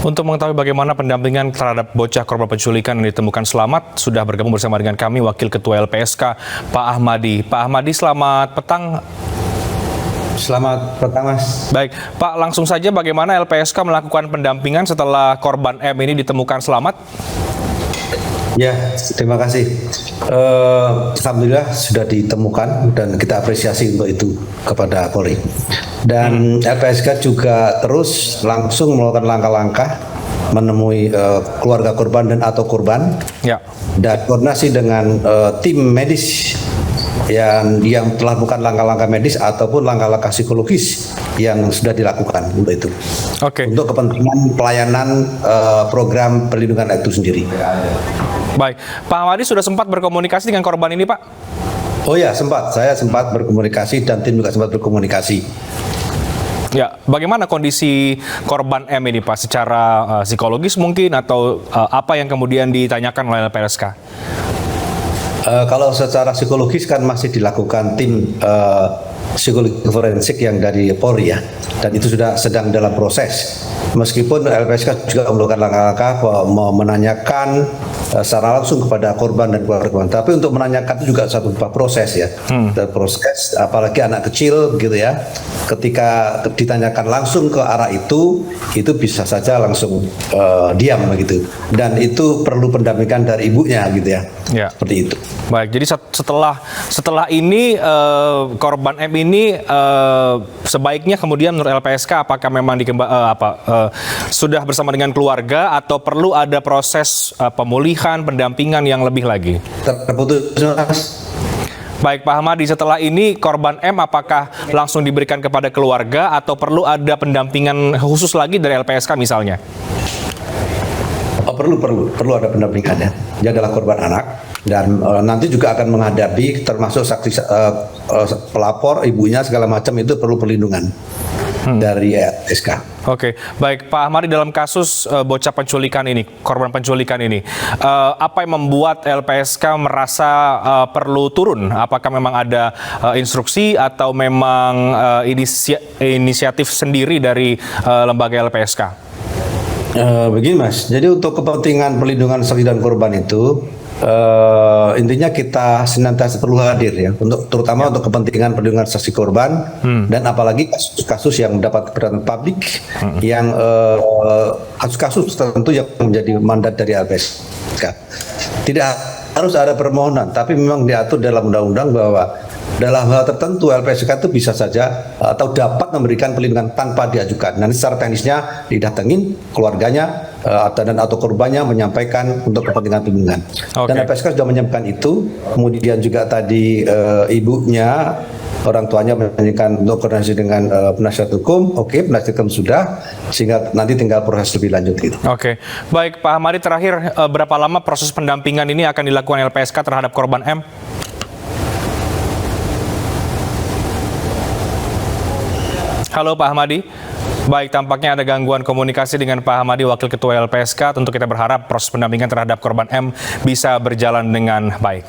Untuk mengetahui bagaimana pendampingan terhadap bocah korban penculikan yang ditemukan selamat, sudah bergabung bersama dengan kami Wakil Ketua LPSK, Pak Ahmadi. Pak Ahmadi, selamat petang. Selamat petang, Mas. Baik, Pak, langsung saja bagaimana LPSK melakukan pendampingan setelah korban M ini ditemukan selamat? Ya, terima kasih. Alhamdulillah sudah ditemukan dan kita apresiasi untuk itu kepada Polri. Dan LPSK juga terus langsung melakukan langkah-langkah menemui keluarga korban dan atau korban, ya, dan koordinasi dengan tim medis yang telah melakukan langkah-langkah medis ataupun langkah-langkah psikologis yang sudah dilakukan untuk itu. Oke. Untuk kepentingan pelayanan program perlindungan anak itu sendiri. Baik, Pak Ahmadi sudah sempat berkomunikasi dengan korban ini, Pak? Oh ya, saya sempat berkomunikasi dan tim juga sempat berkomunikasi. Ya, bagaimana kondisi korban M ini, Pak? Secara psikologis mungkin atau apa yang kemudian ditanyakan oleh LPSK? Kalau secara psikologis kan masih dilakukan tim psikologi forensik yang dari Polri ya, dan itu sudah sedang dalam proses. Meskipun LPSK juga melakukan langkah-langkah menanyakan secara langsung kepada korban dan keluarga korban, tapi untuk menanyakan itu juga satu proses ya, dan proses apalagi anak kecil gitu ya. Ketika ditanyakan langsung ke arah itu bisa saja langsung diam begitu, dan itu perlu pendampingan dari ibunya gitu ya, seperti itu. Baik, jadi setelah ini korban M ini sebaiknya kemudian menurut LPSK apakah memang sudah bersama dengan keluarga atau perlu ada proses pemulihan, pendampingan yang lebih lagi? Terputus, Mas. Baik, Pak Ahmadi, setelah ini korban M apakah langsung diberikan kepada keluarga atau perlu ada pendampingan khusus lagi dari LPSK misalnya? Perlu ada pendampingannya. Dia adalah korban anak dan nanti juga akan menghadapi termasuk saksi pelapor, ibunya segala macam, itu perlu perlindungan dari LPSK. Oke, baik Pak Ahmadi, dalam kasus bocah penculikan ini, korban penculikan ini, apa yang membuat LPSK merasa perlu turun? Apakah memang ada instruksi atau memang inisiatif sendiri dari lembaga LPSK? Begini Mas, jadi untuk kepentingan perlindungan saksi dan korban itu intinya kita senantiasa perlu hadir ya, terutama untuk kepentingan perlindungan saksi korban dan apalagi kasus-kasus yang mendapat perhatian publik, yang kasus-kasus tertentu yang menjadi mandat dari LPSK. Tidak harus ada permohonan, tapi memang diatur dalam undang-undang bahwa dalam hal tertentu LPSK itu bisa saja atau dapat memberikan perlindungan tanpa diajukan. Nanti secara teknisnya didatengin keluarganya atau korbannya menyampaikan untuk kepentingan perlindungan. Dan LPSK sudah menyampaikan itu. Kemudian juga tadi ibunya, orang tuanya menyampaikan untuk koordinasi dengan penasihat hukum. Penasihat hukum sudah, sehingga nanti tinggal proses lebih lanjut gitu. Oke, baik Pak Ahmadi, terakhir berapa lama proses pendampingan ini akan dilakukan LPSK terhadap korban M? Halo Pak Ahmadi. Baik, tampaknya ada gangguan komunikasi dengan Pak Ahmadi, Wakil Ketua LPSK. Tentu kita berharap proses pendampingan terhadap korban M bisa berjalan dengan baik.